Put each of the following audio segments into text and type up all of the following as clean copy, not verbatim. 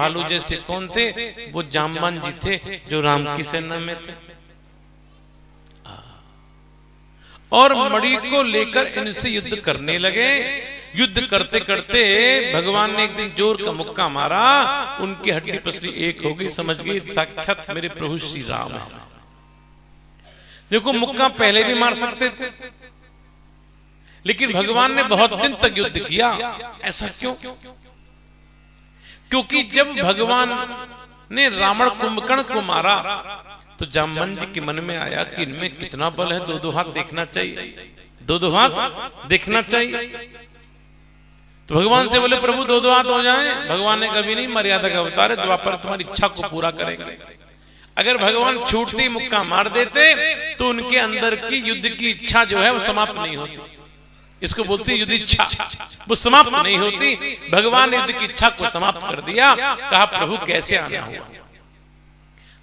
भालू जैसे कौन थे? वो जामवन जी थे जो राम की सेना में थे। और मणि को लेकर इनसे युद्ध करने लगे। युद्ध करते करते भगवान ने एक दिन जोर का मुक्का मारा, उनकी हड्डी पसली एक हो गई। समझ गई साक्षात मेरे प्रभु श्री राम है। देखो मुक्का पहले भी मार सकते थे, लेकिन भगवान ने बहुत दिन तक युद्ध किया। ऐसा क्यों? क्योंकि जब भगवान ने रावण कुंभकर्ण को मारा तो जामवन जी के मन में आया कि इनमें कितना बल है, दो दो हाथ देखना चाहिए, दो दो हाथ देखना चाहिए। तो भगवान से बोले प्रभु दो दो हाथ हो जाएं। भगवान ने कभी नहीं, मर्यादा का अवतार है, द्वापर तुम्हारी इच्छा को पूरा करेंगे। अगर भगवान छूटते मुक्का मार देते तो उनके अंदर की युद्ध की इच्छा जो है वो समाप्त नहीं होती। इसको बोलते युद्ध इच्छा, वो समाप्त नहीं होती। भगवान ने युद्ध की इच्छा को समाप्त कर दिया। कहा प्रभु कैसे आना हुआ?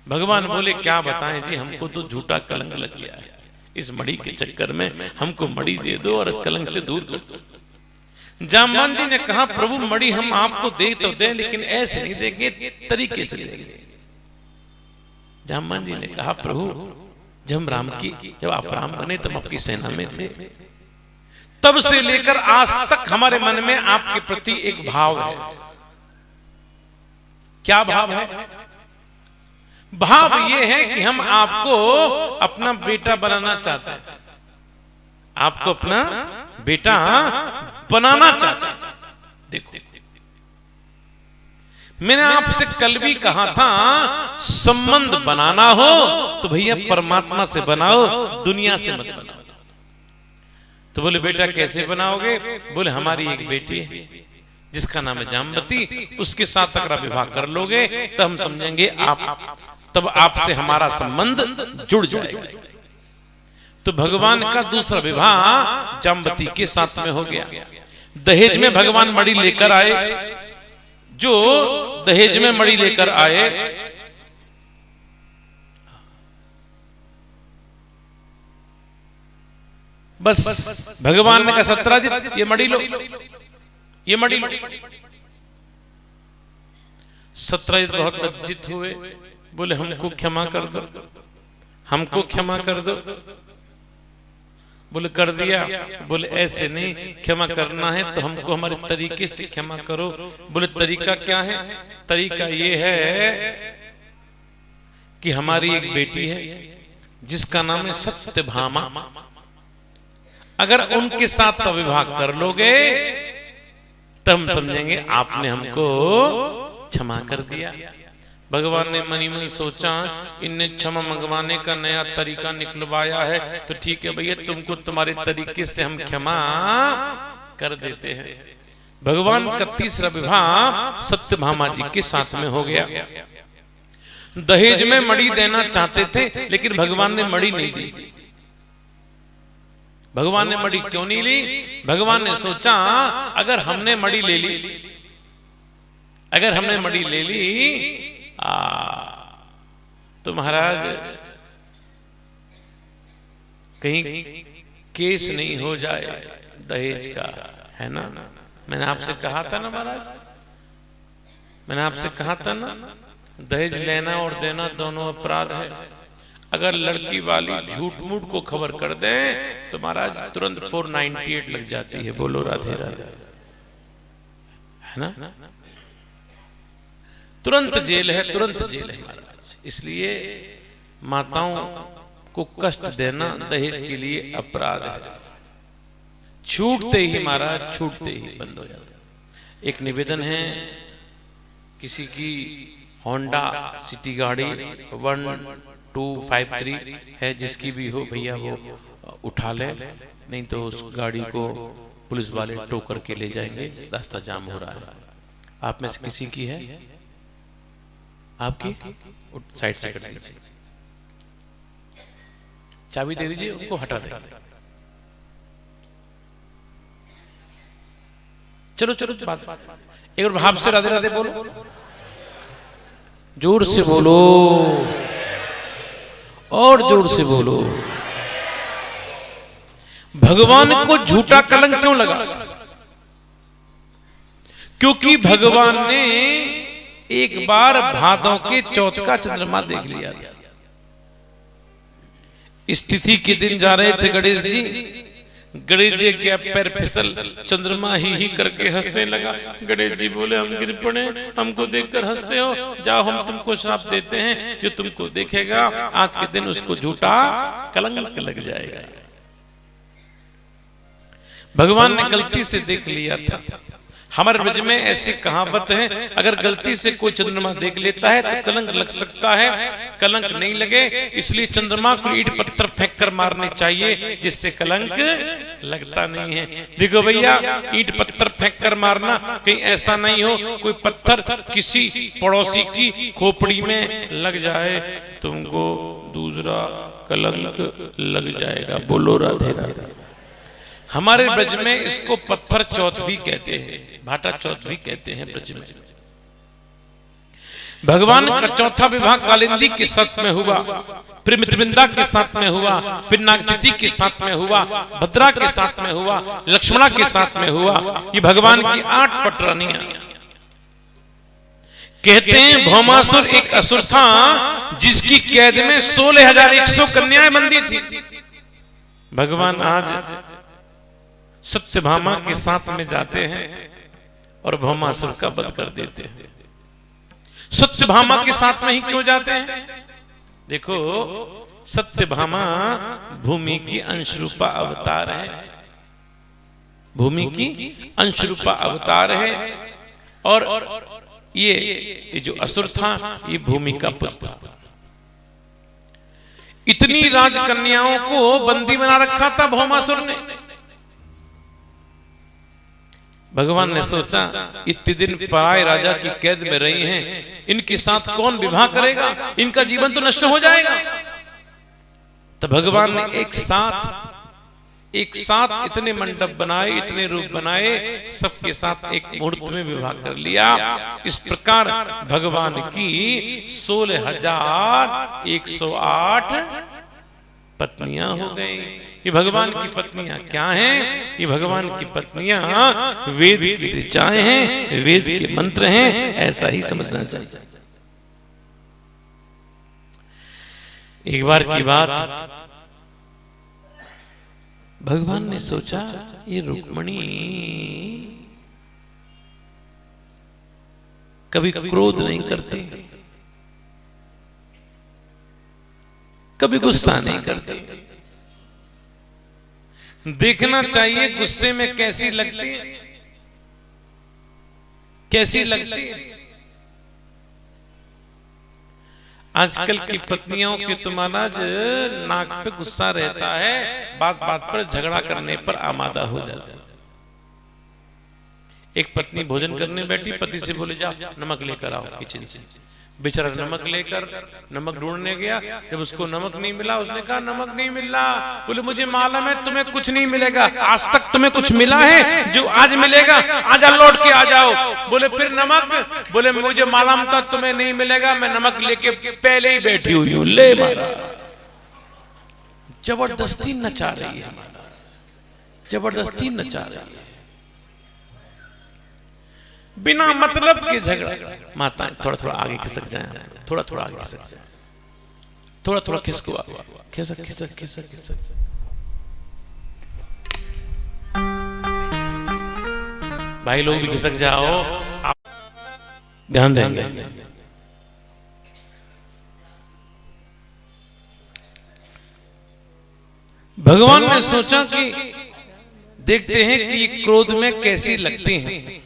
भगवान बोले क्या बताएं जी, हमको तो झूठा कलंक लग गया है, इस मणि के चक्कर में हमको मणि दे दो और कलंक से दूर कर दो। जामवन जी ने कहा प्रभु मणि हम आपको दे तो दें, लेकिन ऐसे नहीं देंगे, तरीके से देंगे। जामवन जी ने कहा प्रभु जब आप राम बने तब आपकी सेना में थे, तब से लेकर आज तक हमारे मन में आपके प्रति एक भाव है। क्या भाव है? भाव ये है कि हम आपको अपना बेटा बनाना चाहते हैं, आपको अपना बेटा बनाना चाहते हैं। देखो मैंने आपसे कल भी कहा था, संबंध बनाना हो तो भैया परमात्मा से बनाओ, दुनिया से मत बनाओ। तो बोले बेटा कैसे बनाओगे? बोले हमारी एक बेटी है जिसका नाम है जामवती, उसके साथ अगर विवाह कर लोगे तो हम समझेंगे तब आपसे हमारा संबंध जुड़ जाएगा। तो भगवान का दूसरा विवाह जामवती के साथ में हो गया। दहेज में भगवान मणि लेकर आए, जो दहेज में मणि लेकर आए, बस भगवान ने कहा सत्राजित ये मणि लो, ये मणि लो। सत्राजित बहुत लज्जित हुए, बोले हमको क्षमा कर दो, हमको क्षमा कर दो। बोले कर दिया। बोले ऐसे नहीं, क्षमा करना है तो हमको हमारे तरीके से क्षमा करो। बोले तरीका क्या है? तरीका ये है कि हमारी एक बेटी है जिसका नाम है सत्यभामा, अगर उनके साथ विवाह कर लोगे तो हम समझेंगे आपने हमको क्षमा कर दिया। भगवान ने मनी मन सोचा इनने क्षमा मंगवाने का नया तरीका निकलवाया है, तो ठीक है भैया तुमको तुम्हारे तरीके से हम क्षमा कर देते हैं। भगवान का तीसरा विवाह सत्यभामा जी के साथ में हो गया। दहेज में मणि देना चाहते थे, लेकिन भगवान ने मणि नहीं दी। भगवान ने मणि क्यों नहीं ली? भगवान ने सोचा अगर हमने मणि ले ली, अगर हमने मणि ले ली तो महाराज कहीं केस नहीं हो जाए दहेज का, है ना? मैंने आपसे कहा था ना महाराज, मैंने आपसे कहा था ना, दहेज लेना और देना दोनों अपराध है। अगर लड़की वाली झूठ मूठ को खबर कर दें तो महाराज तुरंत 498 लग जाती है। बोलो राधे राधे, है ना? तुरंत जेल है, तुरंत जेल है महाराज। इसलिए माताओं को कष्ट देना दहेज के लिए अपराध है। छूटते ही महाराज, छूटते ही बंद हो जाता है। एक निवेदन है, किसी की होंडा सिटी गाड़ी 1253 है, जिसकी भी हो भैया वो उठा ले, नहीं तो उस गाड़ी को पुलिस वाले टो करके ले जाएंगे, रास्ता जाम हो रहा है। आप में से किसी की है? आपकी साइड से कर दीजिए, चाबी दे दीजिए, उनको हटा दे। चलो चलो बात एक बार भाव से राधे राधे बोलो, जोर से बोलो और जोर से बोलो। भगवान को झूठा कलंक क्यों लगा? क्योंकि भगवान ने एक बार भादों के चौथ का चंद्रमा देख लिया था। स्थिति के दिन जा रहे थे गणेश जी, गणेश जी के पैर फिसल, चंद्रमा ही करके हंसने लगा। गणेश जी बोले हम गिर पड़े, हमको देखकर हंसते हो, जाओ हम तुमको श्राप देते हैं, जो तुमको देखेगा आज के दिन उसको झूठा कलंक लग जाएगा। भगवान ने गलती से देख लिया था। हमारे ब्रज में ऐसी कहावत है, अगर गलती से कोई चंद्रमा देख लेता है तो कलंक लग सकता है, कलंक नहीं लगे इसलिए चंद्रमा को ईंट पत्थर फेंक कर मारने चाहिए, जिससे कलंक लगता नहीं है। देखो भैया, ईंट पत्थर फेंक कर मारना, कहीं ऐसा नहीं हो कोई पत्थर किसी पड़ोसी की खोपड़ी में लग जाए, तुमको दूसरा कलंक लग जाएगा। बोलो राधे राधे। हमारे ब्रज में इसको पत्थर चौथ भी कहते हैं, भाटा चौथ भी कहते हैं ब्रज में। भगवान का चौथा विवाह कालिंदी के साथ में हुआ, फिर मित्रविंदा के साथ में हुआ, फिर नागचती के साथ में हुआ, भद्रा के साथ में हुआ, लक्ष्मणा के साथ में हुआ। ये भगवान की 8 पटरानियां। कहते हैं भौमासुर एक असुर था जिसकी कैद में 16,100 कन्याएं बंदी थी। भगवान आज सत्यभामा के साथ में जाते हैं और भौमासुर का वध कर देते हैं। सत्यभामा के साथ में ही क्यों जाते हैं? देखो, सत्यभामा भूमि की अंशरूपा अवतार है, भूमि की अंशरूपा अवतार है, और ये जो असुर था ये भूमि का पुत्र था। इतनी राजकन्याओं को बंदी बना रखा था भौमासुर ने। भगवान ने सोचा इतने दिन पराए राजा की कैद में रही हैं, इनके साथ कौन विवाह करेगा, इनका जीवन तो नष्ट हो जाएगा। तो भगवान ने एक साथ इतने मंडप बनाए, इतने रूप बनाए, सबके साथ एक मुहूर्त में विवाह कर लिया। इस प्रकार भगवान की 16,108 पत्नियां हो गई। ये भगवान की पत्नियां क्या हैं? ये भगवान की पत्नियां वेद की ऋचाएं हैं, वेद के मंत्र हैं, ऐसा ही समझना चाहिए। एक बार की बात, भगवान ने सोचा ये रुक्मणी कभी क्रोध नहीं करती, कभी गुस्सा नहीं करती, देखना चाहिए गुस्से में कैसी लगती है, कैसी लगती है। आजकल की पत्नियों के तो महाराज नाक पे गुस्सा रहता है, बात बात पर झगड़ा करने पर आमादा हो जाता है। एक पत्नी भोजन करने बैठी, पति से बोले जा नमक लेकर आओ किचन से। बेचारा नमक ढूंढने गया, जब उसको नमक नहीं मिला, उसने कहा नमक नहीं मिला। बोले मुझे मालूम है तुम्हें कुछ नहीं मिलेगा, आज तक तुम्हें कुछ मिला है जो आज मिलेगा, आज लौट के आ जाओ। बोले फिर नमक? बोले मुझे मालूम था तुम्हें नहीं मिलेगा, मैं नमक लेके पहले ही बैठी हुई हूं। ले मारा, जबरदस्ती नचा रही है, जबरदस्ती नचा रही है, बिना मतलब के झगड़ा। माताएं थोड़ा थोड़ा आगे खिसक जाए, थोड़ा थोड़ा आगे खिसक जाए, थोड़ा थोड़ा खिसको, खिसक खिसक खिसक खिसक। भाई लोग भी खिसक जाओ, आप ध्यान देंगे। भगवान ने सोचा कि देखते हैं कि ये क्रोध में कैसी लगती हैं।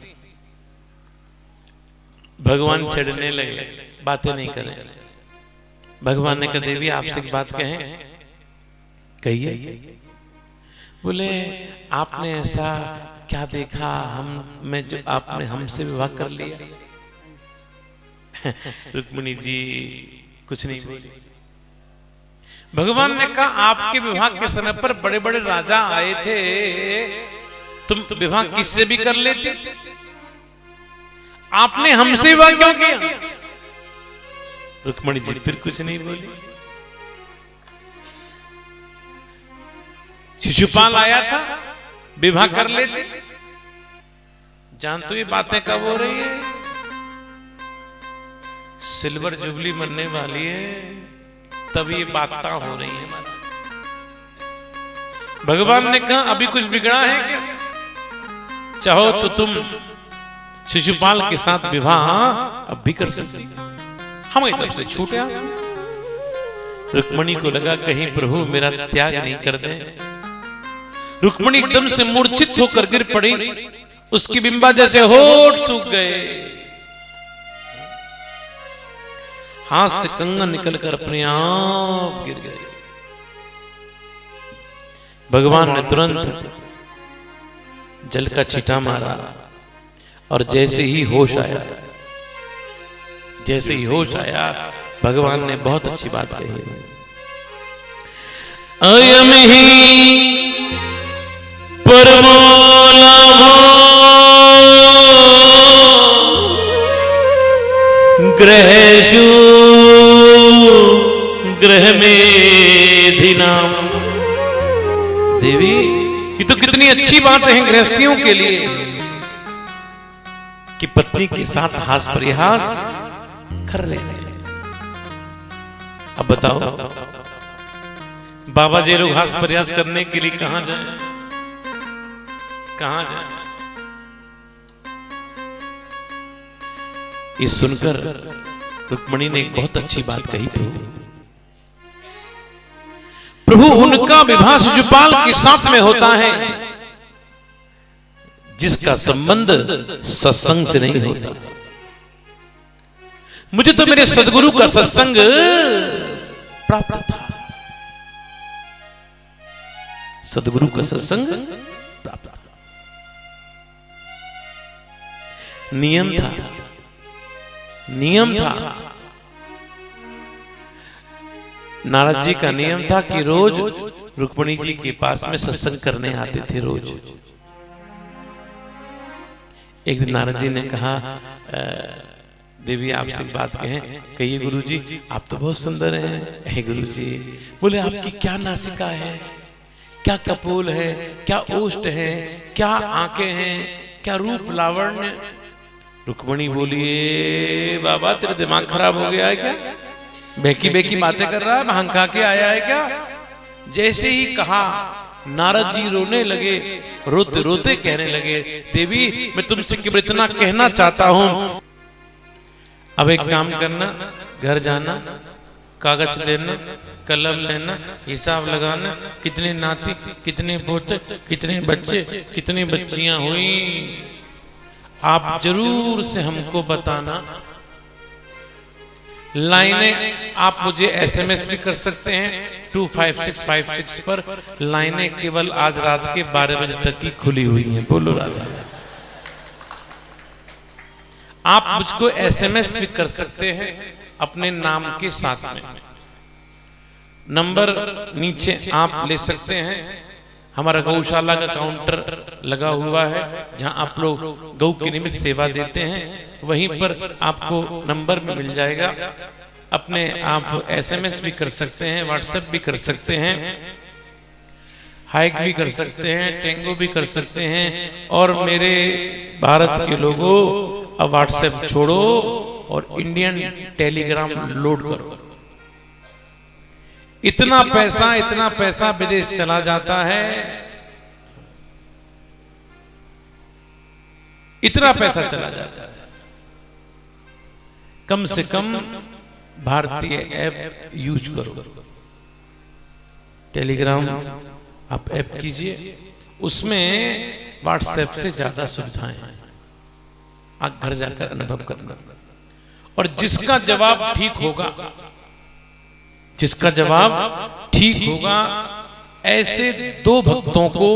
भगवान छेड़ने लगे, बातें नहीं करें। भगवान ने कहा देवी आपसे एक बात कहें, कहिए। बोले आपने ऐसा क्या देखा मैं जो आपने हमसे विवाह कर लिया? रुक्मिणी जी कुछ नहीं बोली। भगवान ने कहा आपके विवाह के समय पर बड़े बड़े राजा आए थे, तुम विवाह किससे भी कर लेते, आपने हमसे विवाह क्यों किया? रुक्मिणी जी फिर कुछ नहीं बोली। शिशुपाल आया था, विवाह कर लेते। जानते ये बातें कब हो रही है? सिल्वर जुबली बनने वाली है, तब ये बातें हो रही है। भगवान ने कहा अभी कुछ बिगड़ा है क्या? चाहो तो तुम शिशुपाल के साथ विवाह अब भी कर सकती, हमारी तरफ से छूट आ। रुक्मणी को लगा कहीं प्रभु मेरा त्याग नहीं कर दे। रुक्मणी एकदम से मूर्छित होकर गिर पड़ी, उसकी बिंबा जैसे होठ सूख गए, हाथ से कंगन निकलकर अपने आप गिर गए। भगवान ने तुरंत जल का छींटा मारा और जैसे ही होश आया, जैसे ही होश आया, भगवान ने बहुत अच्छी बात कही, अयम ही परमो लाभो ग्रहेषु ग्रह मेधिनाम। देवी ये तो कितनी अच्छी बात है गृहस्थियों के लिए कि पत्नी के साथ हास परिहास कर रहे हैं। अब बताओ बाबा जी लोग हास प्रयास करने के लिए कहां जाए, कहां जाए? ये सुनकर रुक्मणी ने एक बहुत अच्छी बात कही, प्रभु उनका विवाह शिशुपाल के साथ में होता है जिसका संबंध सत्संग से नहीं होता। मुझे तो मेरे सदगुरु का सत्संग प्राप्त था, सदगुरु का सत्संग प्राप्त था, नियम था, नियम था। नारद जी का नियम था कि रोज रुक्मणी जी के पास में सत्संग करने आते थे रोज। एक दिन नारद जी ने कहा देवी आपसे बात कहें, कहिए गुरुजी आप तो बहुत सुंदर हैं। हे गुरुजी, बोले आपकी क्या नासिका है, क्या कपोल है, क्या ओष्ठ है, क्या आंखें हैं, क्या रूप लावण्य। रुक्मणी बोली बाबा तेरा दिमाग खराब हो गया है क्या, बेकी बेकी बातें कर रहा है, हंका के आया है क्या? जैसे ही कहा नारद जी रोने लगे, रोते रोते कहने लगे देवी मैं तुमसे केवल इतना कहना चाहता हूं, अब एक काम करना, घर जाना, कागज लेना, कलम लेना, हिसाब लगाना, कितने नाती, कितने पोते, कितने बच्चे, कितनी बच्चियां हुई, आप जरूर से हमको बताना। लाइनें आप मुझे एसएमएस भी कर सकते हैं 25656 पर। लाइनें केवल आज रात के 12 बजे तक की खुली हुई हैं। बोलो राधा। आप मुझको एसएमएस भी कर सकते हैं अपने नाम के साथ में। नंबर नीचे आप ले सकते हैं। हमारा गौशाला का काउंटर लगा हुआ है जहां आप लोग गौ के निमित्त सेवा देते हैं, वहीं पर आपको नंबर भी मिल जाएगा। अपने आप एसएमएस भी कर सकते हैं, व्हाट्सएप भी कर सकते हैं, हाइक भी कर सकते हैं, टेंगो भी कर सकते हैं। और मेरे भारत के लोगों अब व्हाट्सएप छोड़ो और इंडियन टेलीग्राम लोड करो। इतना पैसा विदेश चला जाता है, इतना पैसा चला जाता है। कम से कम भारतीय ऐप यूज करो। टेलीग्राम आप ऐप कीजिए, उसमें व्हाट्सएप से ज्यादा सुविधाएं हैं, आप घर जाकर अनुभव करना। और जिसका जवाब ठीक होगा, जिसका जवाब ठीक होगा, ऐसे 2 भक्तों को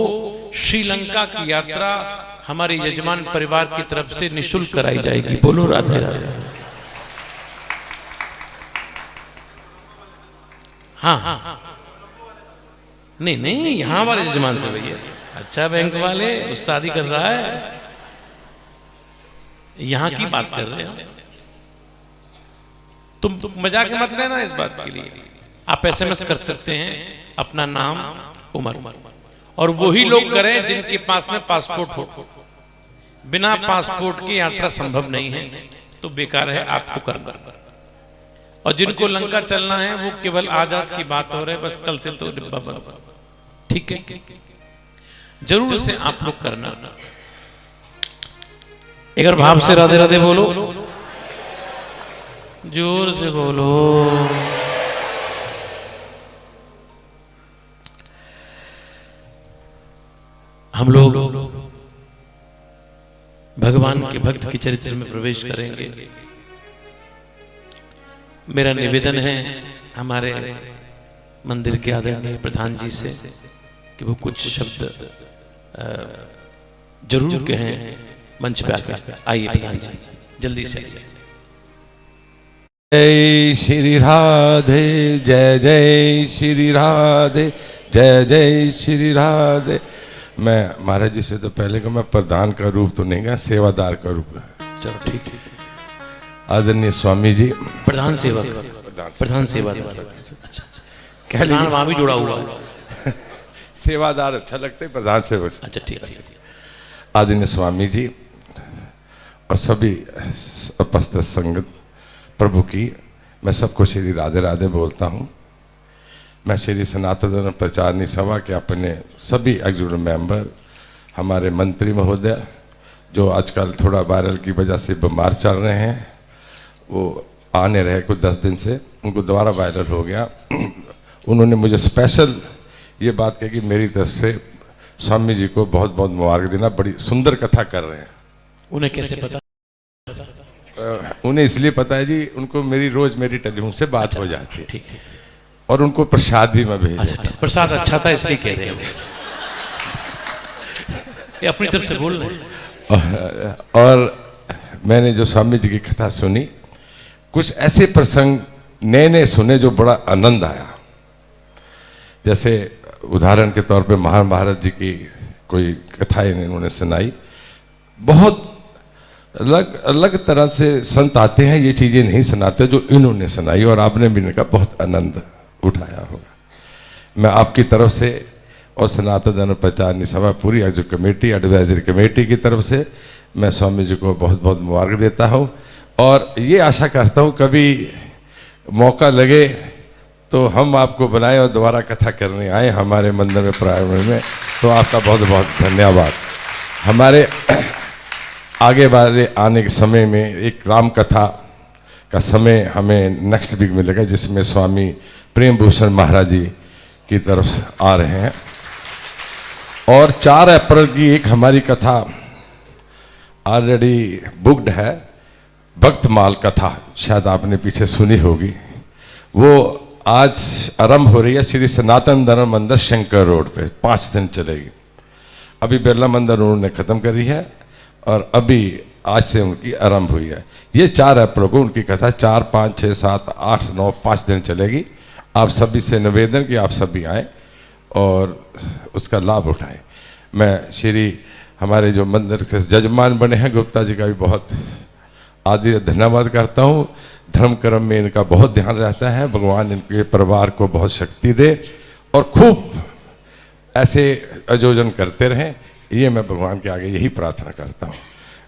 श्रीलंका की यात्रा हमारे यजमान परिवार की तरफ से निःशुल्क कराई जाएगी। बोलो राधे राधे। हाँ, नहीं यहां वाले यजमान से भैया, अच्छा बैंक वाले उस्तादी कर रहा है, यहां की बात कर रहे हैं। तुम मजाक मत लेना इस बात के लिए। आप एसएमएस कर सकते हैं अपना नाम, उम्र, और वही लोग करें जिनके पास में पासपोर्ट हो। बिना पासपोर्ट की यात्रा संभव नहीं है, तो बेकार है आपको करना। और जिनको लंका चलना है वो केवल आज की बात हो रही है, बस कल से तो डिब्बा बंद। ठीक है, जरूर से आप लोग करना। एक बार भाव से राधे राधे बोलो, जोर से बोलो। हम लोग भगवान के भक्त के चरित्र में प्रवेश करेंगे। मेरा निवेदन है हमारे मंदिर के आदरणीय प्रधान जी से कि वो कुछ शब्द जरूर कहें मंच पे आकर। आइए प्रधान जी जल्दी से। जय श्री राधे, जय जय श्री राधे, जय जय श्री राधे। मैं महाराज जी से तो पहले का मैं प्रधान का रूप तो नहीं गया, सेवादार का रूप। चलो ठीक है। आदरणीय स्वामी जी प्रधान सेवक, प्रधान सेवादार। अच्छा, प्रधान वहां भी जुड़ा हुआ है। सेवादार अच्छा लगता है, प्रधान सेवक। अच्छा ठीक है। आदरणीय स्वामी जी और सभी उपस्थित संगत प्रभु की मैं सबको श्री राधे राधे बोलता हूँ। मैं श्री सनातन धर्म प्रचारणी सभा के अपने सभी एग्जीक्यूटिव मेंबर, हमारे मंत्री महोदय जो आजकल थोड़ा वायरल की वजह से बीमार चल रहे हैं, वो आने रहे कुछ 10 दिन से, उनको दोबारा वायरल हो गया। उन्होंने मुझे स्पेशल ये बात कही कि मेरी तरफ से स्वामी जी को बहुत बहुत मुबारक देना, बड़ी सुंदर कथा कर रहे हैं। उन्हें कैसे पता? उन्हें इसलिए पता है जी, उनको रोज मेरी टेलीफोन से बात हो जाती है। ठीक है। और उनको प्रसाद भी मैं भेज देता हूं। प्रसाद अच्छा था इसलिए कह रहे हैं, ये अपनी तरफ से बोल रहे हैं। और मैंने जो स्वामी जी की कथा सुनी, कुछ ऐसे प्रसंग नए नए सुने जो बड़ा आनंद आया। जैसे उदाहरण के तौर पे महाभारत जी की कोई कथाएं इन्होंने सुनाई। बहुत अलग अलग तरह से संत आते हैं, ये चीज़ें नहीं सुनाते जो इन्होंने सुनाई, और आपने भी इनका बहुत आनंद उठाया होगा। मैं आपकी तरफ से और सनातन धर्म प्रचारणी सभा पूरी जो कमेटी, एडवाइजरी कमेटी की तरफ से मैं स्वामी जी को बहुत बहुत मुबारक देता हूँ। और ये आशा करता हूँ कभी मौका लगे तो हम आपको बनाए और दोबारा कथा करने आए हमारे मंदिर में, प्रारंभ में। तो आपका बहुत बहुत धन्यवाद। हमारे आगे वाले आने के समय में एक राम कथा का समय हमें नेक्स्ट वीक मिलेगा, जिसमें स्वामी प्रेम भूषण महाराज जी की तरफ आ रहे हैं। और 4 अप्रैल की एक हमारी कथा ऑलरेडी बुक्ड है, भक्तमाल कथा, शायद आपने पीछे सुनी होगी। वो आज आरंभ हो रही है श्री सनातन धर्म मंदिर शंकर रोड पे, 5 दिन चलेगी। अभी बिरला मंदिर उन्होंने ख़त्म करी है और अभी आज से उनकी आरंभ हुई है। ये 4 अप्रैल को उनकी कथा 4, 5, 6, 7, 8, 9 5 दिन चलेगी। आप सभी से निवेदन कि आप सभी आएँ और उसका लाभ उठाएं। मैं श्री हमारे जो मंदिर के जजमान बने हैं गुप्ता जी का भी बहुत आदर धन्यवाद करता हूँ। धर्म कर्म में इनका बहुत ध्यान रहता है। भगवान इनके परिवार को बहुत शक्ति दे और खूब ऐसे आयोजन करते रहें, ये मैं भगवान के आगे यही प्रार्थना करता हूँ।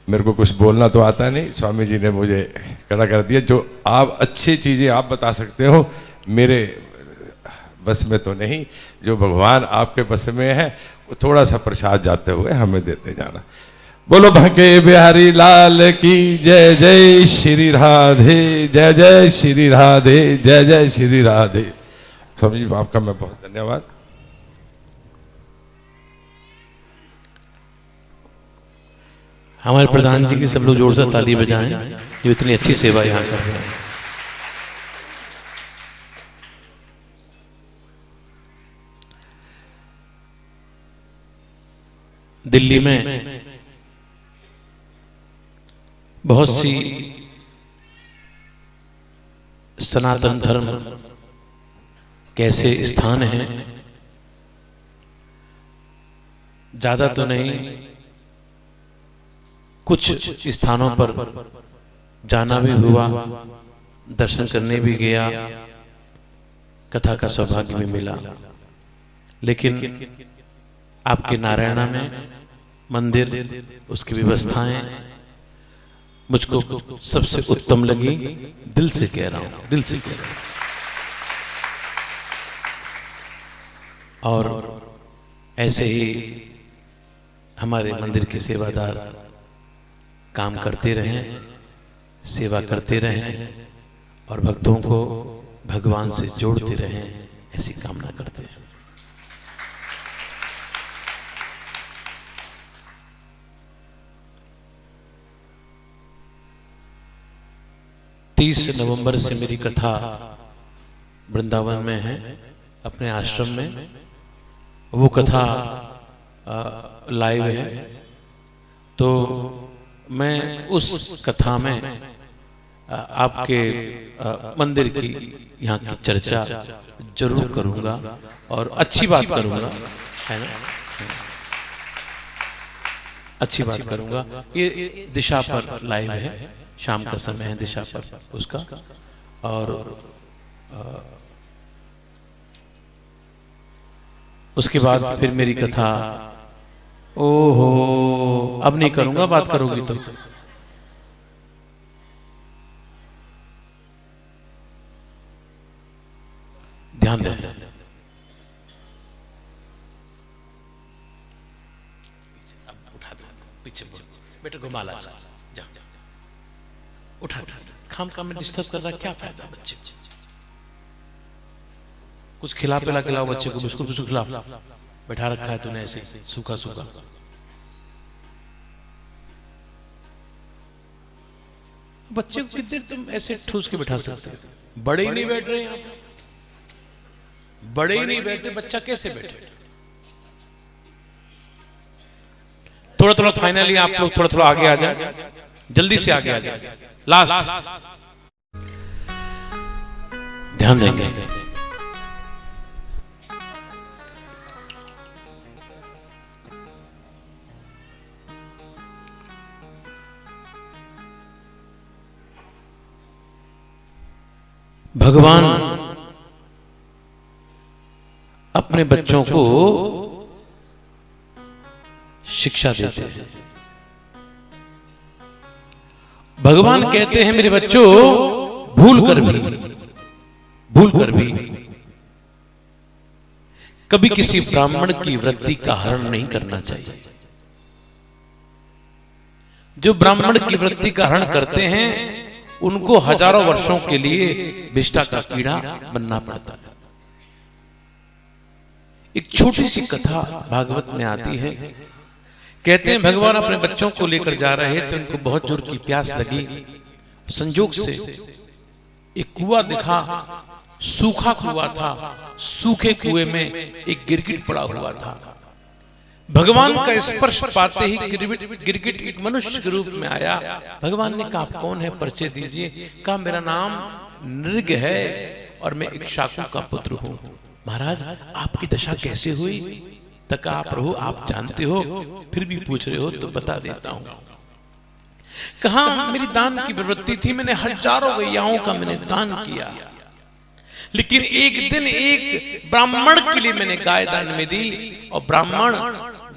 मेरे को कुछ बोलना तो आता नहीं, स्वामी जी ने मुझे खड़ा कर दिया। जो आप अच्छी चीज़ें आप बता सकते हो, मेरे बस में तो नहीं। जो भगवान आपके बस में है, वो थोड़ा सा प्रसाद जाते हुए हमें देते जाना। बोलो भंके बिहारी लाल की जय जय श्री राधे, जय जय श्री राधे, जय जय श्री राधे। स्वामी जी आपका मैं बहुत धन्यवाद। हमारे प्रधान जी की सब लोग जोर से ताली बजाएं, जो इतनी अच्छी सेवा यहाँ कर रहे हैं। दिल्ली में बहुत सी सनातन धर्म कैसे स्थान हैं, ज्यादा तो नहीं, कुछ स्थानों पर जाना भी हुआ, दर्शन करने भी गया, कथा का सौभाग्य भी मिला। लेकिन आपके नारायणा में मंदिर, उसकी व्यवस्थाएं मुझको सबसे उत्तम लगी, दिल से कह रहा हूं, दिल से कह रहा हूं। और ऐसे ही हमारे मंदिर के सेवादार काम करते रहें, सेवा करते रहें और भक्तों को भगवान से जोड़ते रहें, ऐसी कामना करते हैं। तीस नवंबर से मेरी कथा वृंदावन में है, अपने आश्रम में। वो कथा लाइव है, तो मैं उस कथा में आपके मंदिर की यहाँ की चर्चा जरूर करूँगा और अच्छी बात करूँगा, है ना, अच्छी बात करूँगा। ये दिशा पर लाइव है, शाम का समय है दिशा पर उसका। और उसके बाद फिर मेरी कथा, ओहो अब नहीं करूँगा, बात करोगी तो। ध्यान दें, उठा दो पीछे, बेटा घुमा ला, जा उठा, खाम में डिस्टर्ब कर रहा, क्या फायदा बच्चे। कुछ खिला पिला खिलाओ बच्चे को, बिस्कुट बिस्कुट खिलाओ, बैठा रखा है तूने ऐसे सूखा सूखा। बच्चे को कितने तुम ऐसे ठूस के बैठा सकते हो? बड़े ही नहीं बैठ रहे हैं, बड़े ही नहीं बैठे, बच्चा कैसे बैठे? थोड़ा थोड़ा फाइनली आप लोग थोड़ा थोड़ा आगे आ जाए, जल्दी से आगे आ जाए, लास्ट ध्यान देंगे। भगवान अपने बच्चों को शिक्षा देते हैं। भगवान कहते हैं मेरे बच्चों, भूल कर भी कभी किसी ब्राह्मण की वृत्ति का हरण नहीं करना चाहिए। जो ब्राह्मण की वृत्ति का हरण करते हैं उनको हजारों वर्षों के लिए विष्ठा का कीड़ा बनना पड़ता है। एक छोटी सी कथा भागवत में आती है, कहते हैं भगवान अपने बच्चों को लेकर जा रहे थे, उनको बहुत जोर की प्यास लगी। संजोग से एक कुआं दिखा, सूखा कुआं था, सूखे कुएं में एक गिरगिट पड़ा हुआ था। भगवान का स्पर्श पाते ही गिरगिट एक मनुष्य के रूप में आया। भगवान ने कहा आप कौन है, परिचय दीजिए। कहा मेरा नाम नृग है और मैं एक शाकू का पुत्र हूं। महाराज आपकी दशा कैसे हुई? तका प्रभु आप जानते हो, फिर भी पूछ रहे हो तो बता देता हूं। कहा मेरी दान की प्रवृत्ति थी, मैंने हजारों गैयाओं का मैंने दान किया, लेकिन एक दिन एक ब्राह्मण के लिए मैंने गाय दान में दी और ब्राह्मण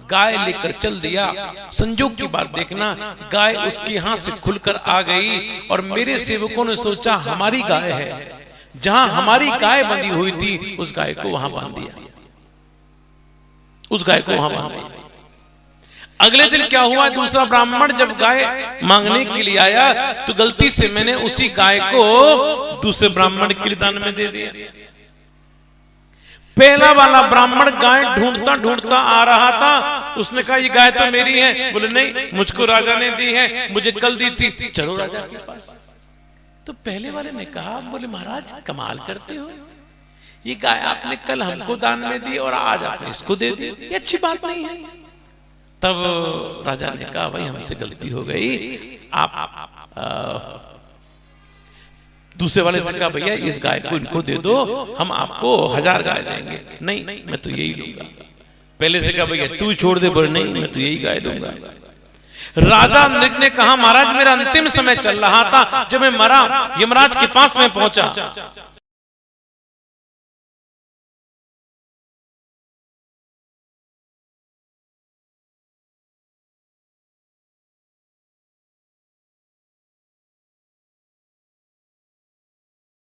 गाय लेकर चल दिया। संजोग की बात देखना, गाय उसके हाथ से खुलकर आ गई और मेरे सेवकों ने सोचा हमारी गाय है, जहां हमारी गाय बंधी हुई थी उस गाय को वहां बांध दिया, उस गाय को वहां बांध दिया। अगले दिन क्या हुआ, दूसरा ब्राह्मण जब गाय मांगने के लिए आया तो गलती से मैंने उसी गाय को दूसरे ब्राह्मण के लिए दान में दे दिया। पहला वाला ब्राह्मण गाय ढूंढता ढूंढता आ रहा था, उसने कहा ये गाय तो मेरी है। बोले नहीं, मुझको राजा ने दी है, मुझे कल दी थी, चलो राजा के पास। तो पहले वाले ने कहा, बोले महाराज कमाल करते हो, ये गाय आपने कल हमको दान में दी और आज आपने इसको दे दी, ये अच्छी बात नहीं है। तब राजा ने कहा भाई हमसे गलती हो गई, आप दूसरे वाले से कहा भैया इस गाय को इनको दे दो, हम आपको 1000 गाय देंगे। नहीं मैं तो यही लूंगा। पहले से कहा भैया तू छोड़ दे, बोले नहीं मैं तो यही गाय दूंगा। राजा नृग ने कहा महाराज मेरा अंतिम समय चल रहा था, जब मैं मरा यमराज के पास में पहुंचा